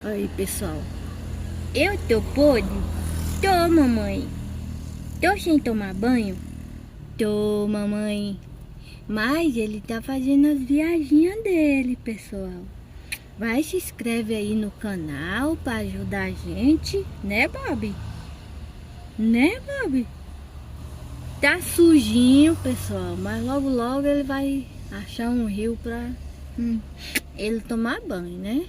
Aí, pessoal, eu tô podre? Tô, mamãe. Tô sem tomar banho? Tô, mamãe. Mas ele tá fazendo as viaginhas dele, pessoal. Vai, se inscreve aí no canal pra ajudar a gente, né, Bob? Né, Bob? Tá sujinho, pessoal, mas logo logo ele vai achar um rio pra ele tomar banho, né?